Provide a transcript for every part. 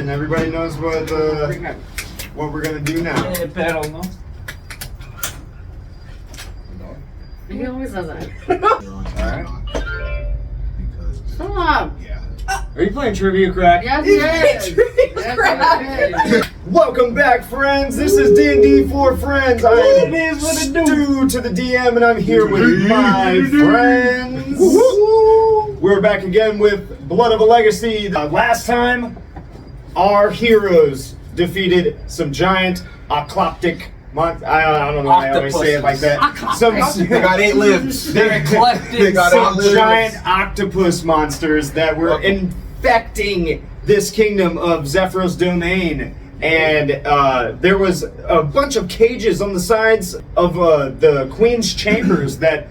and everybody knows what we're gonna do now. Pero no. He always does that. Alright. Stop! Are you playing Trivia Crack? Yes, yes. Welcome back, friends. This is D&D for Friends. I am Stu to the DM, and I'm here with my friends. We're back again with Blood of a Legacy. Last time, our heroes defeated some giant eclectic I don't know why I always say it like that. They got 8 limbs. They got some limbs. giant octopus monsters that were infecting this kingdom of Zephra's domain. And there was a bunch of cages on the sides of the queen's chambers that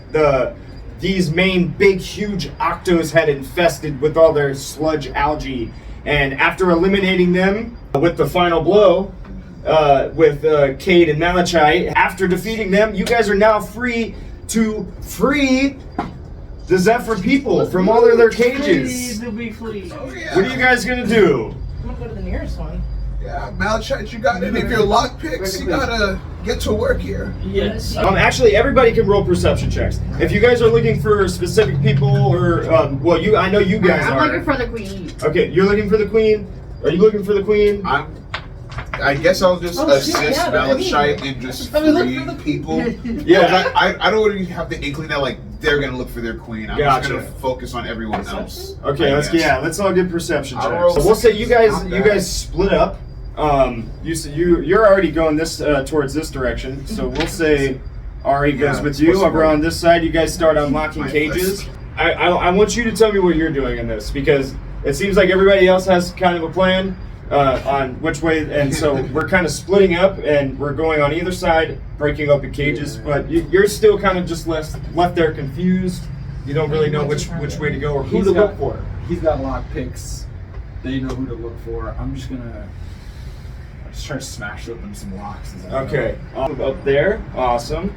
these main big huge octos had infested with all their sludge algae. And after eliminating them with the final blow, with Cade and Malachite, after defeating them, you guys are now free to free the Zephra people from all of their cages. To be free. Oh, yeah. What are you guys gonna do? I'm gonna go to the nearest one. Yeah, Malachite, you got it. If you're lockpicks, you gotta get to work here. Yes. Actually, everybody can roll perception checks. If you guys are looking for specific people, or well, I know you guys are. I'm looking for the queen. Okay, you're looking for the queen. Are you looking for the queen? I guess I'll just assist yeah, Malachite and just free people. Yeah. I don't really have the inkling that like they're gonna look for their queen. I'm just gonna focus on everyone else. Okay, let's all get perception I'll checks. roll So we'll say you guys combat. split up. You're already going this towards this direction. So we'll say Ari goes with you over on this side. You guys start unlocking cages. I want you to tell me what you're doing in this, because it seems like everybody else has kind of a plan on which way, and so we're kind of splitting up and we're going on either side, breaking open cages. But you're still kind of just left there confused. You don't really know which way to go or who to look for. He's got lock picks. They know who to look for. I'm just try to smash open some locks. Okay, up there, awesome,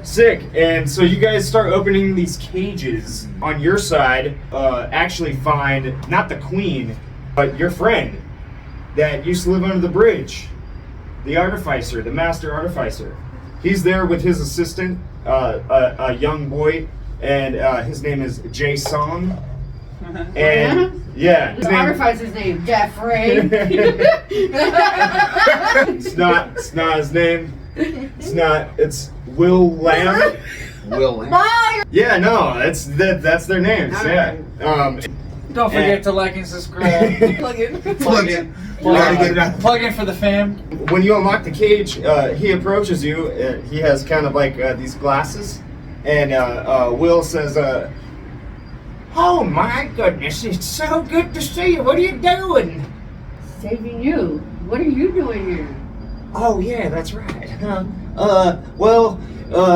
sick. And so you guys start opening these cages. On your side, actually find not the queen, but your friend that used to live under the bridge, the artificer, the master artificer. He's there with his assistant, a young boy, and his name is Jason. And yeah, The artificer's name, Zephra. it's not his name. It's Will Lamb. Will. Yeah, no, that's their names. Yeah. Don't forget to like and subscribe. Plug in. Plug in. Gotta get it out. Plug in for the fam. When you unlock the cage, he approaches you. He has kind of like these glasses, and Will says, "Oh my goodness, it's so good to see you. What are you doing?" Saving you. What are you doing here? Oh yeah, that's right.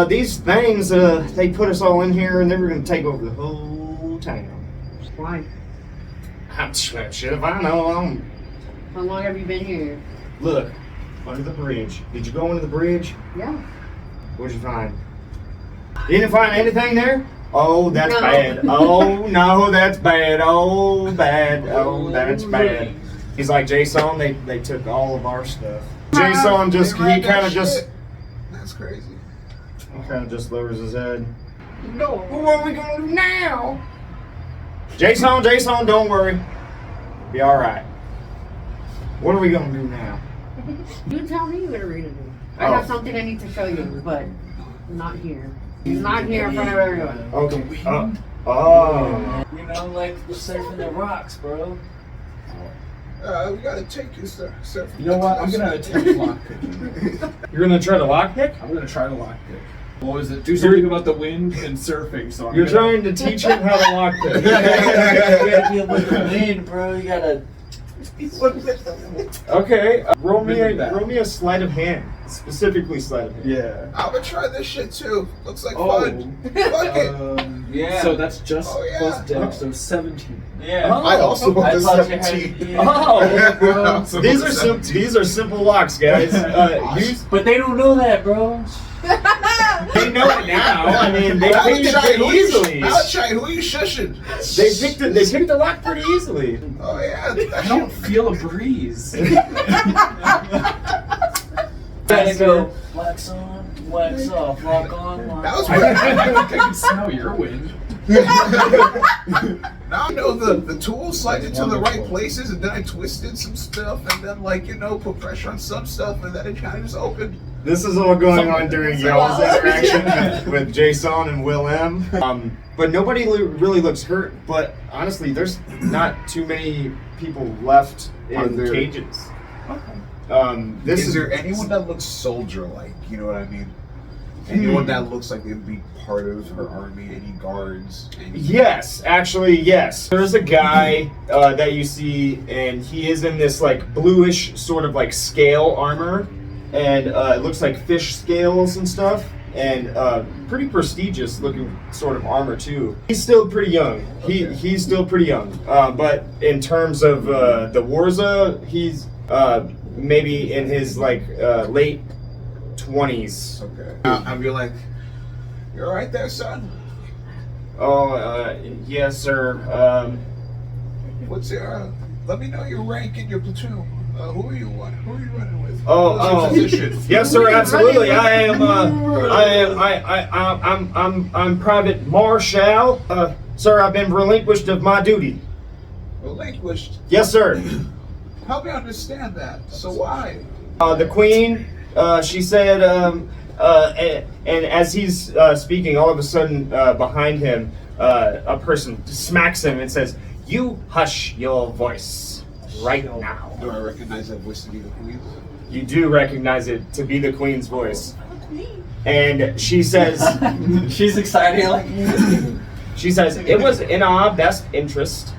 These things, they put us all in here, and they were gonna take over the whole town. Why? Shit, if I know. How long have you been here? Look, under the bridge. Did you go under the bridge? Yeah. What'd you find? You didn't find anything there? Oh, that's No. bad. Oh, no, that's bad. Oh, bad. Oh, that's bad. He's like, Jason, they took all of our stuff. Jason That's crazy. just lowers his head. No. What are we gonna do now? Jason, don't worry. Be alright. What are we gonna do now? You tell me what we're gonna do. I Oh. have something I need to show you, but not here. Not here in front of everyone. Okay. Oh. You know, like we're surfing the rocks, bro. We gotta take you, sir. You know what? I'm gonna attempt lockpicking. You're gonna try to lockpick? I'm gonna try to lockpick. What was it? Do something about the wind and surfing. So You're trying to teach him how to lockpick. You gotta deal with the wind, bro. You gotta. Okay, roll me a sleight of hand, specifically sleight of hand. Yeah. I'm gonna try this shit too. Looks like Oh. fun. Fuck it. Yeah. So that's just Oh, yeah. plus dex, so 17. Yeah. I also I want the thought you had- 17. yeah. Oh, Yeah, bro. these are simple locks, guys. But they don't know that, bro. They know it now. I mean, they picked it pretty easily. Malachite, who are you shushing? They picked the lock pretty easily. Oh yeah. I don't feel a breeze. Gotta go. Wax on, wax off, rock on, rock That was I think I can smell your wind. Now I know the tool slid into the right places, and then I twisted some stuff, and then put pressure on some stuff, and then it kind of just opened. This is all going on during y'all's interaction with Jason and Willem. But nobody really looks hurt. But honestly, there's not too many people left in cages. Is there anyone that looks soldier-like? You know what I mean? Anyone that looks like they'd be part of her army? Any guards? Yes, actually, yes. There's a guy that you see, and he is in this like bluish sort of like scale armor, and it looks like fish scales and stuff, and pretty prestigious looking sort of armor too. He's still pretty young. He's still pretty young. But in terms of the Warza, he's maybe in his like late 20s. Okay. I'd be like, "You all right there, son? Oh, yes, sir. What's your? Let me know your rank in your platoon. Who are you running with? Oh, What's your position? Yes, sir. Absolutely. I'm Private Marshal. Sir, I've been relinquished of my duty. Relinquished. Yes, sir. Help me understand that. So why? The Queen. She said. And as he's speaking, all of a sudden, behind him, a person smacks him and says, "You hush your voice right now." Do I recognize that voice to be the Queen? You do recognize it to be the Queen's voice. And she says, She's excited, like. she says, "It was in our best interest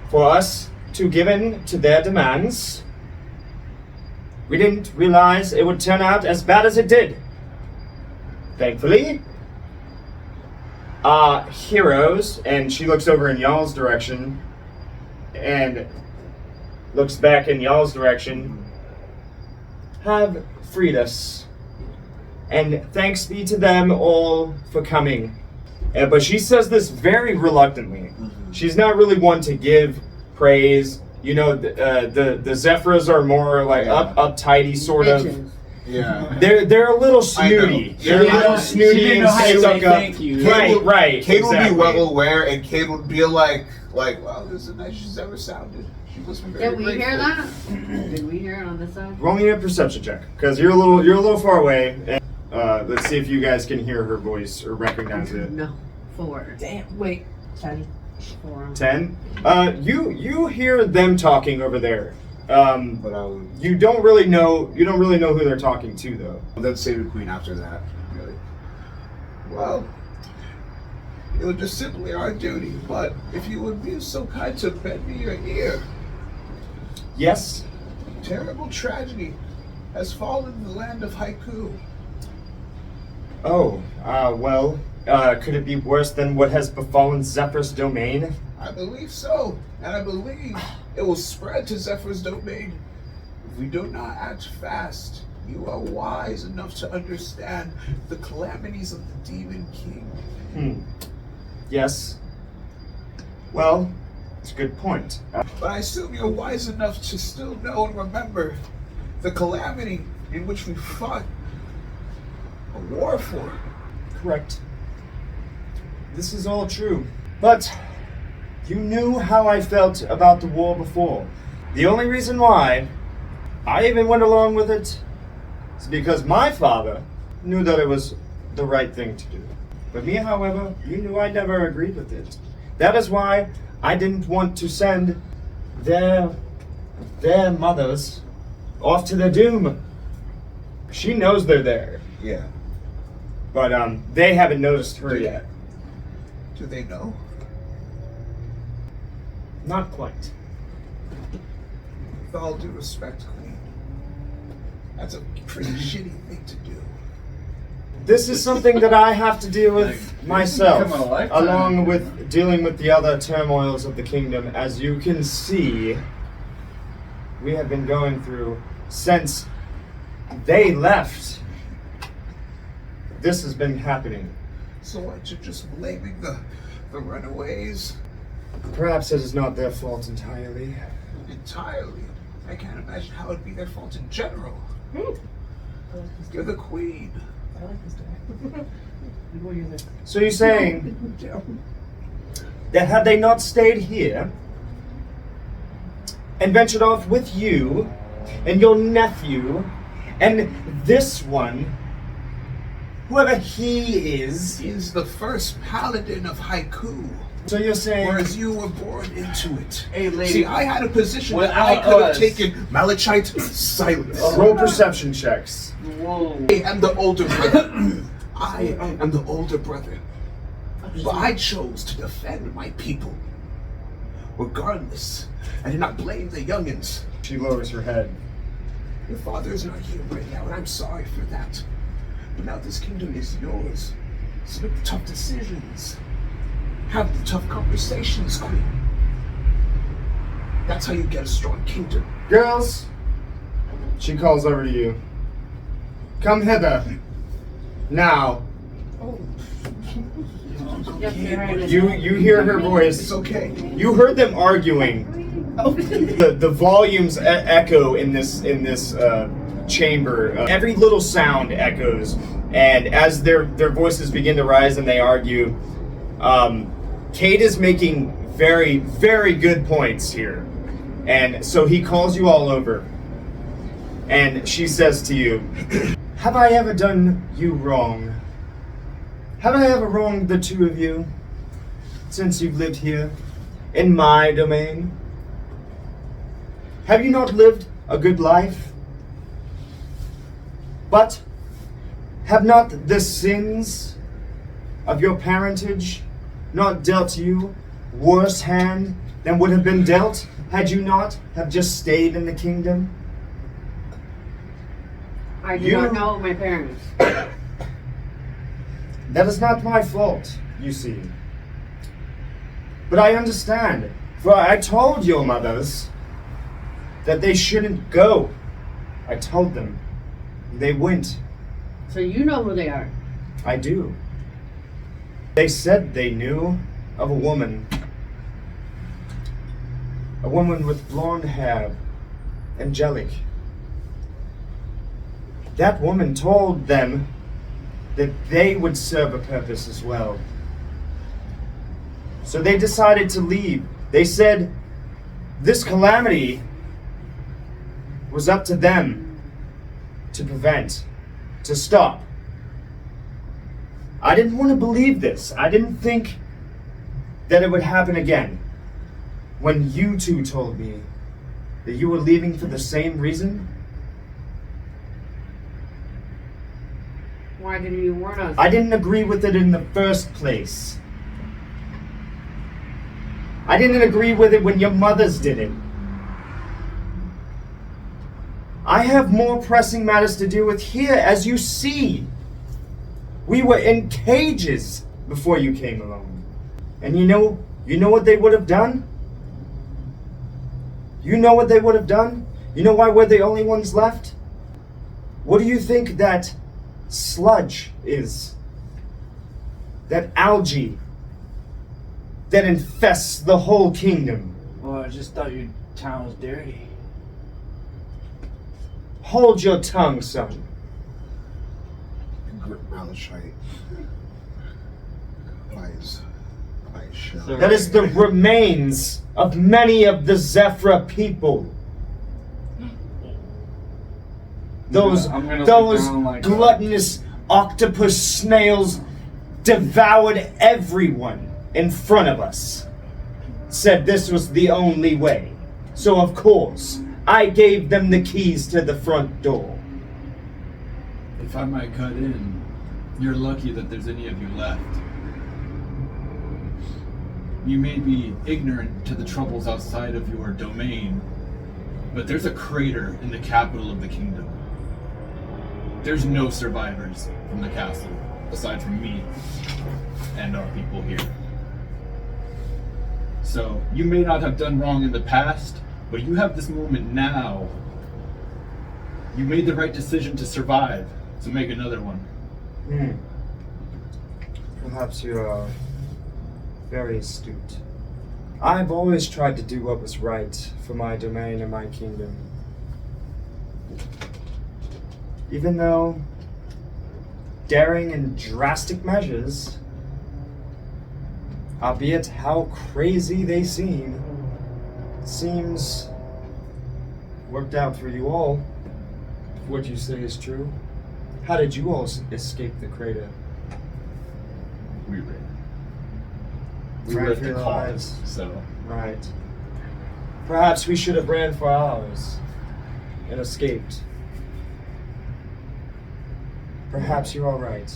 for us to give in to their demands. We didn't realize it would turn out as bad as it did. Thankfully, our heroes," and she looks over in y'all's direction and looks back in y'all's direction, "have freed us. And thanks be to them all for coming." But she says this very reluctantly. She's not really one to give praise. You know, the Zephras are more like uptighty sort of. Yeah. They're a little snooty. They're a little snooty and stuck up. Thank you. Right. Kate would exactly. be well aware, and Kate would be like, "Wow, this is the nicest she's ever sounded." She must be very Did we grateful. hear that? Did we hear it on this side? Roll me a perception check, because you're a little far away. And, let's see if you guys can hear her voice or recognize it. No. 4. Damn. Wait. 10. 4. 10. You hear them talking over there. But I would You don't really know who they're talking to though. then save the Queen after that. Really. Well, it was just simply our duty. But if you would be so kind to bend me your ear, Yes. terrible tragedy has fallen in the land of Hyku. Oh, well, could it be worse than what has befallen Zephra's domain? I believe so, and I believe it will spread to Zephra's domain. If we do not act fast, you are wise enough to understand the calamities of the Demon King. Yes. Well, it's a good point. But I assume you're wise enough to still know and remember the calamity in which we fought a war for. Correct. This is all true. But you knew how I felt about the war before. The only reason why I even went along with it is because my father knew that it was the right thing to do. But me, however, you knew I never agreed with it. That is why I didn't want to send their mothers off to their doom. She knows they're there, Yeah. but they haven't noticed her yet. Do they know? Not quite. With all due respect, Queen, that's a pretty shitty thing to do. This is something that I have to deal with myself, become a lifetime. along with dealing with the other turmoils of the kingdom. As you can see, we have been going through since they left. this has been happening. So what, you're just blaming the runaways? Perhaps it is not their fault entirely. Entirely. I can't imagine how it'd be their fault in general. You're the queen. I like this guy. What are you there? So you're saying that had they not stayed here and ventured off with you and your nephew and this one, whoever he is the first paladin of Hyku. So you're saying... Whereas you were born into it. Hey, lady. See, I had a position that Without I could have us. taken Malachite silence. Roll perception checks. Whoa. I am the older brother. I am the older brother. But I chose to defend my people. Regardless, I did not blame the youngins. She lowers her head. Your father is not here right now, and I'm sorry for that. But now this kingdom is yours. So make the tough decisions. Have the tough conversations, Queen. That's how you get a strong kingdom. Girls, she calls over to you. Come hither. Now. You hear her voice. It's okay. You heard them arguing. The volumes echo in this chamber. Every little sound echoes, and as their voices begin to rise and they argue, Kate is making very, very good points here. And so he calls you all over. And she says to you, have I ever done you wrong? Have I ever wronged the two of you since you've lived here in my domain? Have you not lived a good life? But have not the sins of your parentage not dealt you worse hand than would have been dealt had you not have just stayed in the kingdom? I do not know my parents. That is not my fault, you see. But I understand, for I told your mothers that they shouldn't go. I told them. They went. So you know who they are. I do. They said they knew of a woman. A woman with blonde hair, angelic. That woman told them that they would serve a purpose as well. So they decided to leave. They said this calamity was up to them to prevent, to stop. I didn't want to believe this. I didn't think that it would happen again. When you two told me that you were leaving for the same reason, Why didn't you warn us? I didn't agree with it in the first place. I didn't agree with it when your mothers did it. I have more pressing matters to deal with here, as you see. We were in cages before you came along. And you know what they would have done? You know what they would have done? You know why we're the only ones left? What do you think that sludge is? That algae that infests the whole kingdom. Well, I just thought your town was dirty. Hold your tongue, son. Grip Malachite. Eyes shut. That is the remains of many of the Zephra people. Those I'm gonna look down like gluttonous octopus-snails devoured everyone in front of us. Said this was the only way. So of course, I gave them the keys to the front door. If I might cut in, you're lucky that there's any of you left. You may be ignorant to the troubles outside of your domain, but there's a crater in the capital of the kingdom. There's no survivors from the castle, aside from me and our people here. So, you may not have done wrong in the past, but you have this moment now. You made the right decision to survive, so make another one. Perhaps you are very astute. I've always tried to do what was right for my domain and my kingdom. Even though daring and drastic measures, albeit how crazy they seems worked out for you all. What you say is true. How did you all escape the crater? We ran. We Ran were at for the your cause, lives. so Right. Perhaps we should have ran for ours and escaped. Perhaps you are right.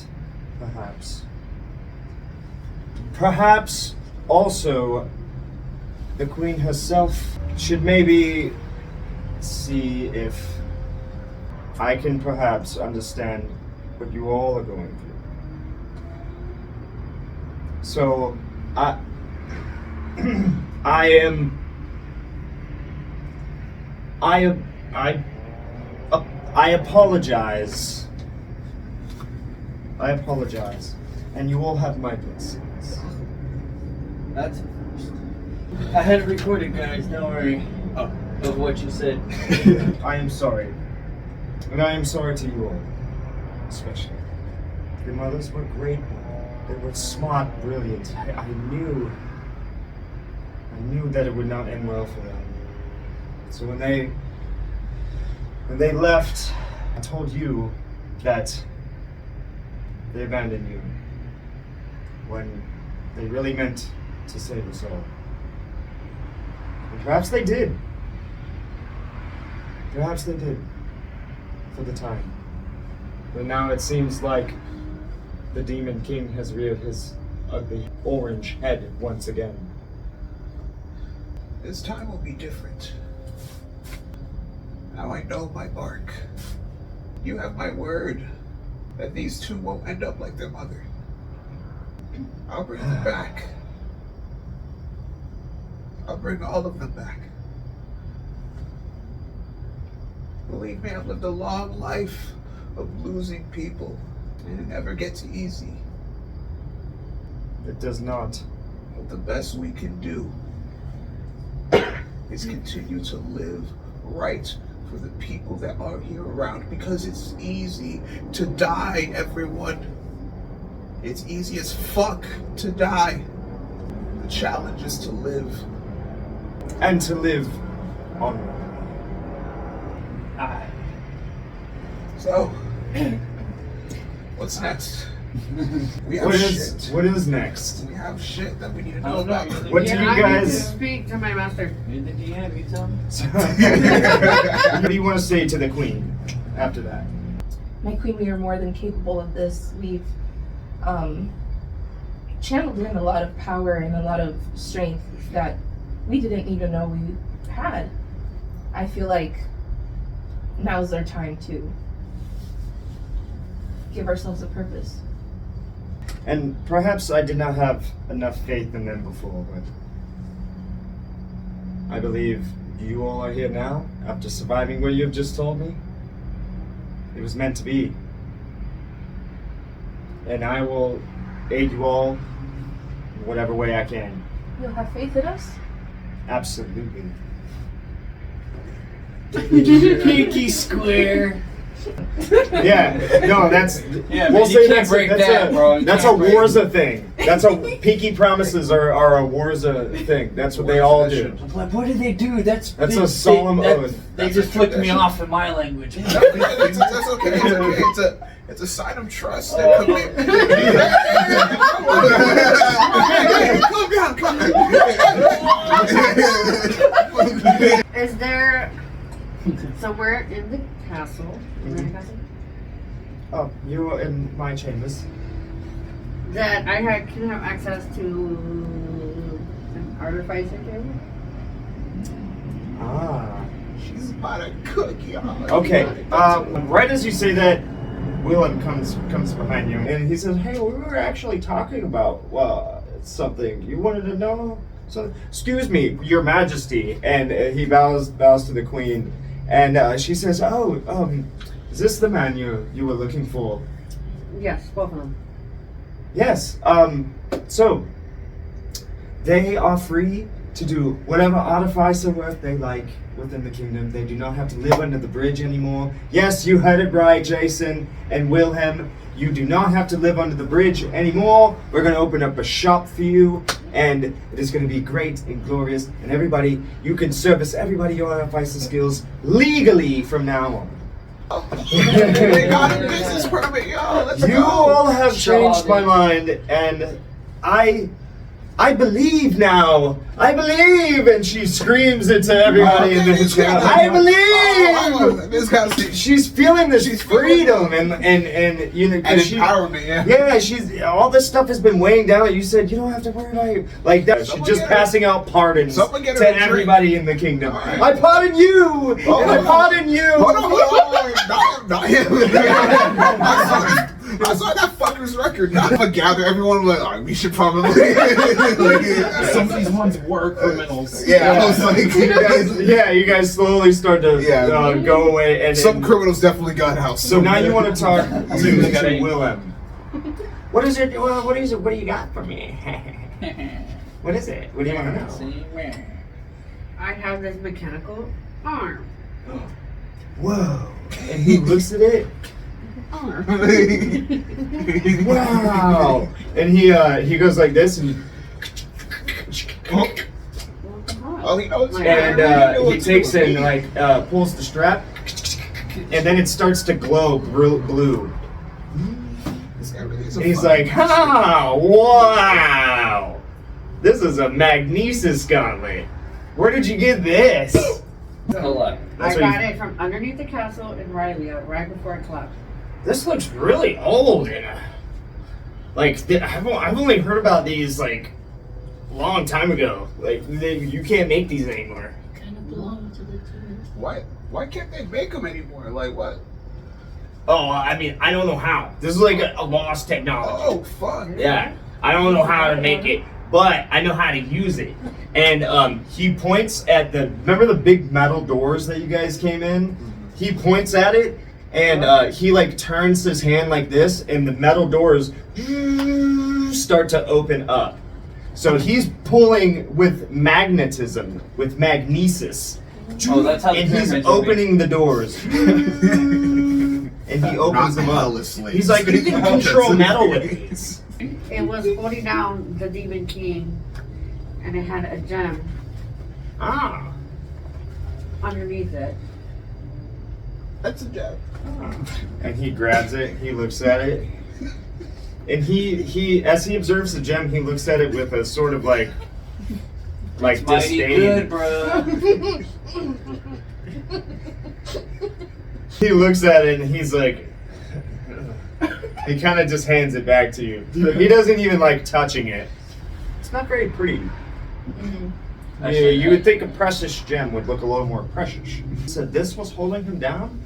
Perhaps. Perhaps also the Queen herself should maybe see if I can perhaps understand what you all are going through. So, I apologize. I apologize. And you all have my blessings. That's a first. I had it recorded, guys. Don't worry. oh, Of what you said. I am sorry. And I am sorry to you all. Especially. Your mothers were great. They were smart, brilliant. I knew that it would not end well for them. So when they left, I told you that they abandoned you when they really meant to save us all. And perhaps they did. Perhaps they did. For the time. But now it seems like the Demon King has reared his ugly orange head once again. This time will be different. Now I know my mark. You have my word that these two won't end up like their mother. I'll bring them back. I'll bring all of them back. Believe me, I've lived a long life of losing people, and it never gets easy. It does not. But the best we can do is continue to live right for the people that are here around, because it's easy to die, everyone. It's easy as fuck to die. The challenge is to live. And to live on. So, what's next? We have What shit. is next? We have shit that we need to I know don't know. about. You're the What do DM. you I need to guys- speak to my master. You're the DM. You tell me. What do you want to say to the Queen after that? My queen, we are more than capable of this. We've channeled in a lot of power and a lot of strength that we didn't even know we had. I feel like now's our time to give ourselves a purpose. And perhaps I did not have enough faith in them before, but I believe you all are here now after surviving what you have just told me. It was meant to be. And I will aid you all in whatever way I can. You'll have faith in us? Absolutely. Pinky square. Yeah, no, that's. Yeah, we'll man, say you can't that's break that's that, a, bro. You That's a can't break Warza thing. That's a pinky promises are a Warza thing. That's what they all do. Like, what did they do? That's That's they, a solemn oath. They That's just a flicked me tradition. off in my language. That's okay. It's okay. It's a sign of trust and commitment. Calm down. Is there? So we're in the castle. We're in the castle. Oh, you are in my chambers. That can have access to an artificer table. Ah. She's about to cook, y'all. Okay. Right as you say that, Willem comes behind you and he says, "Hey, we were actually talking about something. You wanted to know something? Excuse me, Your Majesty." And he bows to the Queen, and she says, "Oh, is this the man you were looking for?" Yes, both of them. Yes. So they are free to do whatever artifice or work they like within the kingdom. They do not have to live under the bridge anymore. Yes, you heard it right, Jason and Wilhelm. You do not have to live under the bridge anymore. We're going to open up a shop for you, and it is going to be great and glorious. And everybody, you can service everybody your artificer skills legally from now on. They got a business permit, yo. Let's You go. all have Sure, changed my mind, and I believe now. I believe, and she screams it to everybody in the town. I believe. This guy's she's She's feeling this freedom and you know, and 'cause she, empowerment, yeah. yeah, she's all this stuff has been weighing down. You said you don't have to worry about it. Like that. She's Someone just get her- passing out pardons someone get to her a drink. everybody in the kingdom. All right. I pardon you. Oh, and I pardon you. Hold on. Not him. I saw that fucker's record. Now I'm gonna gather everyone. Like, all right, we should probably. Some of these ones were criminals. Yeah, I was like, You guys slowly start to go away, and some criminals definitely got out. So now you want to talk Really to gotta- Willem. What is it? What is it? What do you got for me? What is it? What do you want to know? See where? I have this mechanical arm. Whoa! And he looks at it. Wow! And he goes like this, and Oh, he knows. he takes and like pulls the strap, and then it starts to glow blue. This guy really is a And he's fucking- like, "Ha! Wow! This is a magnesis gauntlet. Where did you get this?" Collect. That's I what got it from underneath the castle in Rylia right before it collapsed. This looks really old, and I've only heard about these like long time ago. Like you can't make these anymore. Kind of belong to the team. Why can't they make them anymore? Like what? Oh, I mean, I don't know how. This is like a lost technology. Oh, fun. Yeah, I don't know how to make it, but I know how to use it. And he points at remember the big metal doors that you guys came in? He points at it, and he like turns his hand like this, and the metal doors start to open up. So he's pulling with magnetism, with magnesis. Oh, that's how the And he's pyramids are opening the doors. And he opens them up. He's like, you can control metal with these. It was holding down the Demon King, and it had a gem Ah. underneath it. That's a jab. And he grabs it, he looks at it. And he as he observes the gem, he looks at it with a sort of like Mighty disdain. good, bro. He looks at it and he's like, he kind of just hands it back to you. He doesn't even like touching it. It's not very pretty. Yeah, you would think a precious gem would look a little more precious. He said this was holding him down.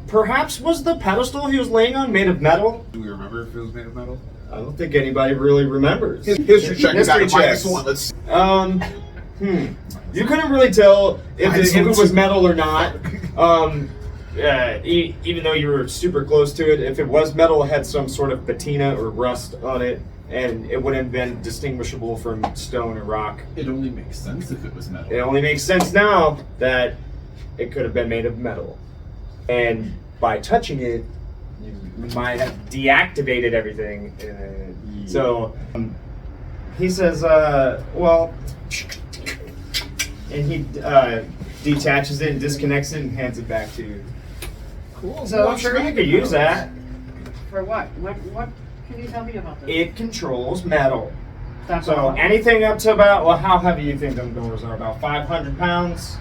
Perhaps was the pedestal he was laying on made of metal? Do we remember if it was made of metal? I don't think anybody really remembers. History check. You got a History checks. -1. Let's see. You couldn't really tell if it was -1. metal or not. Even though you were super close to it, if it was metal, it had some sort of patina or rust on it, and it wouldn't have been distinguishable from stone or rock. It only makes sense if it was metal. It only makes sense now that it could have been made of metal. And by touching it, you might have deactivated everything. So he says, well, and he detaches it and disconnects it and hands it back to you. Cool. So I'm sure you could use that. For what? What can you tell me about this? It controls metal. That's So all. anything up to about, well, how heavy you think them doors are? About 500 pounds?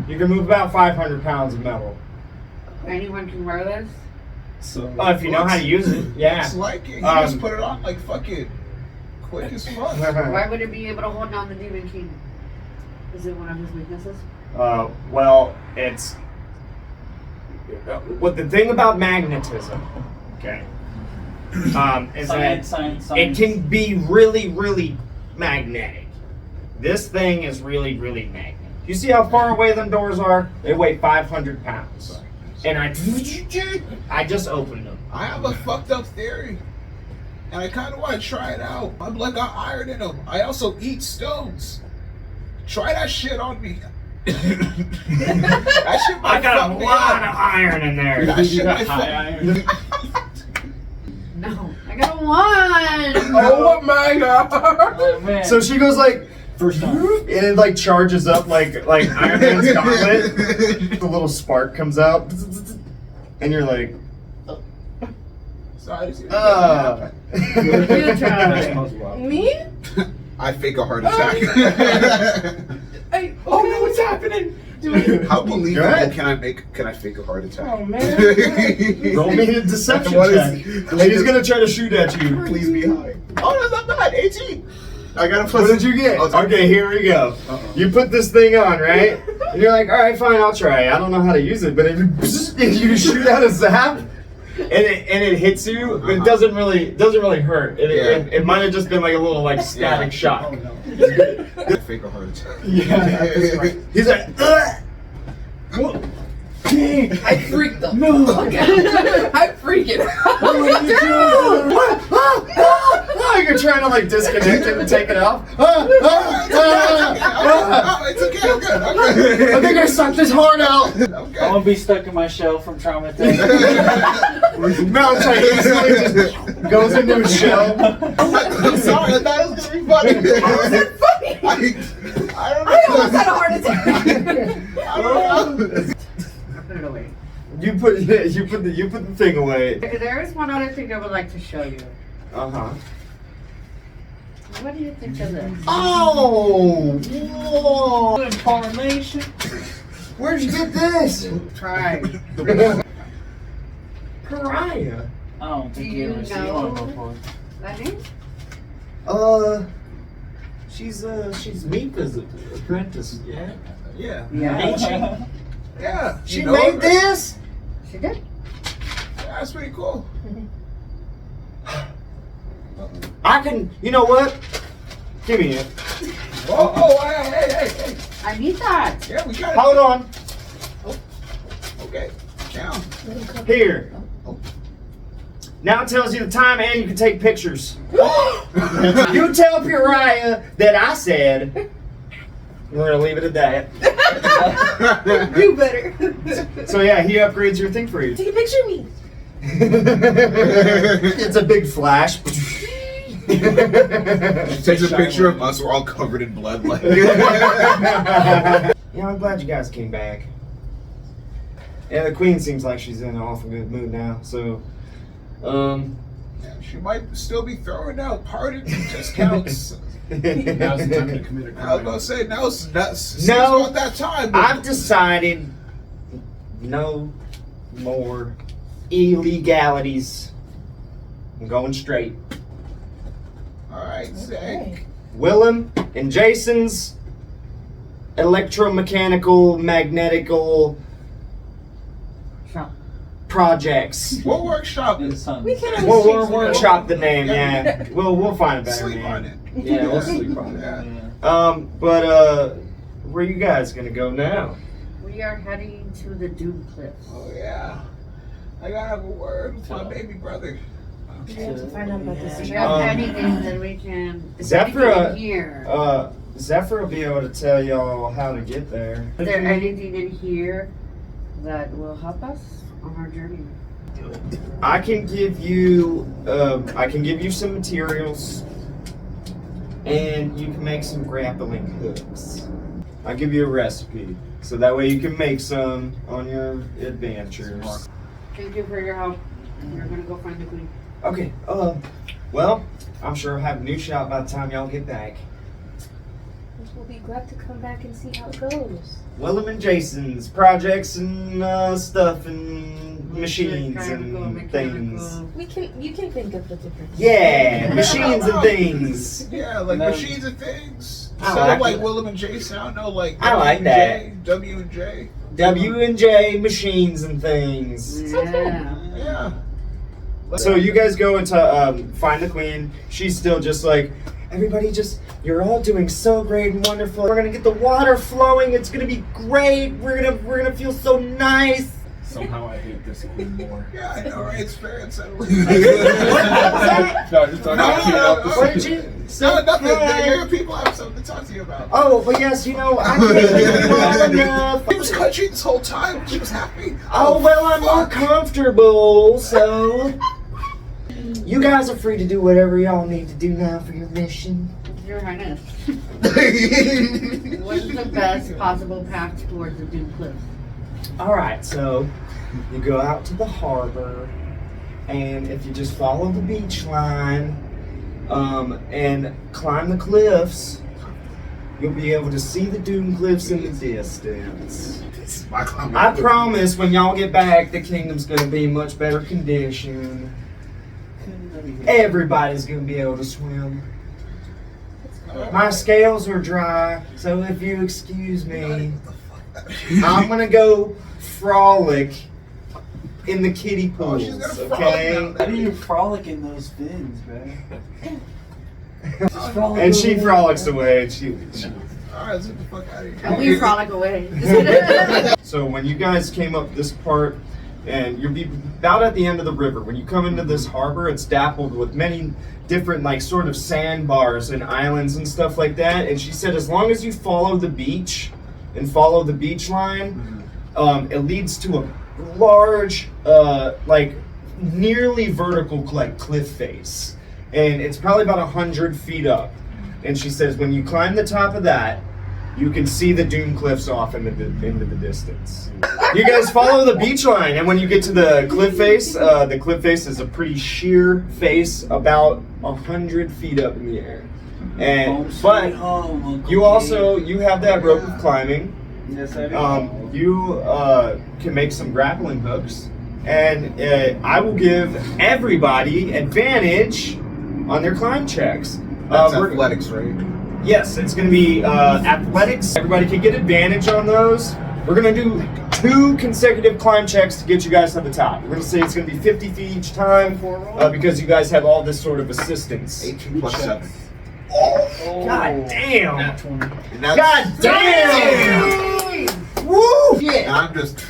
You can move about 500 pounds of metal. Anyone can wear this? So If you know how to use it, yeah. It's like it. You Um, just put it on like fucking quick as fuck. Why would it be able to hold down the Demon King? Is it one of his weaknesses? Well, it's what the thing about magnetism, okay, is that Science. it can be really, really magnetic. This thing is really, really magnetic. You see how far away them doors are? They weigh 500 pounds, and I just opened them. I have a fucked up theory. and I kind of want to try it out. My blood got iron in them. I also eat stones. Try that shit on me. That shit might I got fuck a me lot up. of iron in there. That shit might High fuck iron. No, I got a 1. Oh my god! Oh, man. So she goes like, First time. and it like charges up like Iron Man's gauntlet. The little spark comes out, and you're like, Sorry to see that happen. You try. Me? I fake a heart attack. Oh no, what's happening? How believable Go ahead. can I fake a heart attack? Oh man. roll me a deception What check. is- She's gonna try to shoot at you. Please be high. Oh, that's not bad. 18. I got a What plus. did you get? Oh, it's- Okay, here we go. Uh-oh. You put this thing on, right? And you're like, all right, fine, I'll try. I don't know how to use it, but if you shoot out a zap, and it hits you, but it doesn't really hurt. It might have just been like a little like static shock. Oh no. Fake a heart attack. Yeah. He's like, ugh! Dang, I freaked them. no. I'm freaking What are you doing? You're trying to like disconnect it and take it off. Oh, it's okay. I'm good. I'm I good. think I sucked his heart out. I'm I'm good. gonna be stuck in my shell from trauma attack. Mount easily just goes into his shell. I'm sorry. I thought it was gonna be funny. I don't I almost had a heart attack. I don't know. I put it away. You put the thing away. There is one other thing I would like to show you. Uh-huh. What do you think of this? Oh, whoa! Incarnation. Where'd you get this? Try. Pariah. I don't think Do you you ever see one know? before. That name? She's Mika's apprentice. Yeah. Yeah. Ain't she? Yeah. She You know made her? this. She did. Yeah, that's pretty cool. I can. You know what? Give me it. Hey. I need that. Yeah, we got it. Hold on. Okay. Down. Here. Now it tells you the time and you can take pictures. You tell Pariah that I said. We're gonna leave it at that. You better. So yeah, he upgrades your thing for you. Take a picture of me. It's a big flash. Takes a picture of us. We're all covered in blood. Like. Yeah, I'm glad you guys came back. Yeah, the queen seems like she's in an awful good mood now. So, Yeah, she might still be throwing out pardons and discounts. Now's the time to commit a crime. I was gonna say now's No. about that time. but- I've decided no more illegalities. I'm going straight. All right, say. Willem and Jason's electromechanical, magnetical Shop. projects. We'll workshop it. Son. We can We'll always workshop the name, yeah. We'll find a better Sleep name. on it. Yeah, we'll sleep on it. Yeah. But where you guys gonna go now? We are heading to the Doom Cliffs. Oh yeah. I gotta have a word with my baby brother. We have to find out about this. If you have anything that we can. Zephra, Here. Zephra will be able to tell y'all how to get there. Is there anything in here that will help us on our journey? I can give you some materials, and you can make some grappling hooks. I'll give you a recipe, so that way you can make some on your adventures. Thank you for your help. We're gonna go find the queen. Okay. Well, I'm sure I'll have a new shop by the time y'all get back. We'll be glad to come back and see how it goes. Willem and Jason's projects and stuff and machines and things. You can think of the different. Yeah, machines and things. Yeah, like No. machines and things. I Instead like of like it. Willem and Jason, I don't know, like I like that. W and J. W&J machines and things. Yeah. Yeah. So you guys go into find the queen. She's still just like, everybody you're all doing so great and wonderful. We're gonna get the water flowing. It's gonna be great. We're gonna feel so nice. Somehow I hate this queen more. Yeah, I know, right? It's very unsettling. No, just talking about What did you? No, nothing. Your people have something to talk to you about. Oh, but yes, you know, I can't live long enough. He was country this whole time. She was happy. Oh, well, I'm more fuck. comfortable, so. You guys are free to do whatever y'all need to do now for your mission. Your Highness. What's the best possible path towards the Doom Cliff? Alright, so you go out to the harbor, and if you just follow the beach line and climb the cliffs, you'll be able to see the Doom Cliffs in the distance. I promise when y'all get back, the kingdom's gonna be in much better condition. Everybody's gonna be able to swim. My scales are dry, so if you excuse me, I'm gonna go frolic in the kiddie pools, she's gonna frolic okay? down How do you frolic in those fins, man? And she frolics away, and she Alright, let's get the fuck out of here. And we frolic away. So when you guys came up this part, and you'll be about at the end of the river, when you come into this harbor, it's dappled with many different like sort of sandbars and islands and stuff like that. And she said as long as you follow the beach and follow the beach line, it leads to a large, like nearly vertical like cliff face. And it's probably about 100 feet up. And she says when you climb the top of that, you can see the Doom Cliffs off into the distance. You guys follow the beach line, and when you get to the cliff face is a pretty sheer face, about 100 feet up in the air. And but you have that rope of climbing. Yes, I do. You can make some grappling hooks, and I will give everybody advantage on their climb checks. That's athletics, right? Yes, it's going to be athletics. Everybody can get advantage on those. We're going to do 2 consecutive climb checks to get you guys to the top. We're going to say it's going to be 50 feet each time because you guys have all this sort of assistance. 18 plus 7. God damn! Nat 20. God damn! Woo! Yeah. I'm just.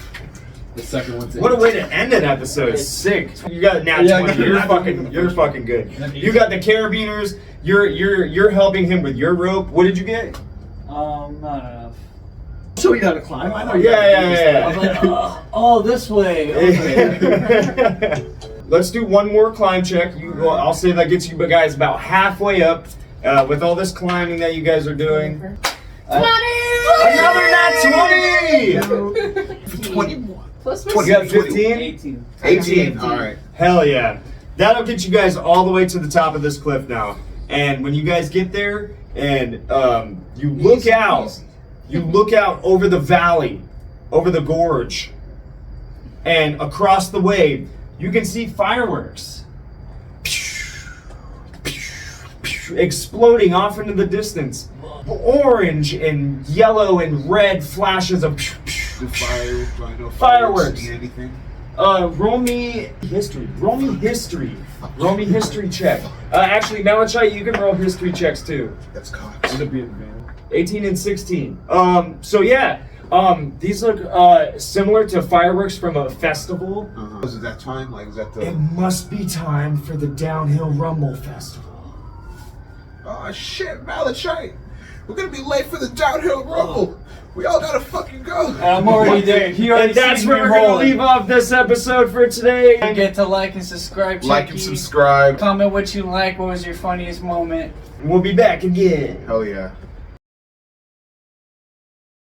The second one's What a way to end an episode. Sick. You got a nat 20. You're fucking good. You got the carabiners. You're helping him with your rope. What did you get? Not enough. So you gotta climb. I know. Yeah. I was like, oh, this way. Okay. Let's do one more climb check. I'll say that gets you guys about halfway up with all this climbing that you guys are doing. Another nat 20! 21. Plus You got 15? 18. 18. Alright. Hell yeah. That'll get you guys all the way to the top of this cliff now. And when you guys get there and you look out over the valley, over the gorge, and across the way, you can see fireworks exploding off into the distance. Orange and yellow and red flashes of fireworks. Anything? Roll me history. Roll me history check. Actually, Malachite, you can roll history checks too. That's cocked. Would it be advantage? 18 and 16. So yeah, these look similar to fireworks from a festival. Is it that time? Like, is that It the. must be time for the Downhill Rumble Festival. Oh shit, Malachite! We're gonna be late for the downhill rumble! We all gotta fucking go! I'm already there. He already And that's sees where me we're gonna rolling. leave off this episode for today. Don't forget to like and subscribe. Like and subscribe. Comment what you like. What was your funniest moment? We'll be back again. Hell yeah.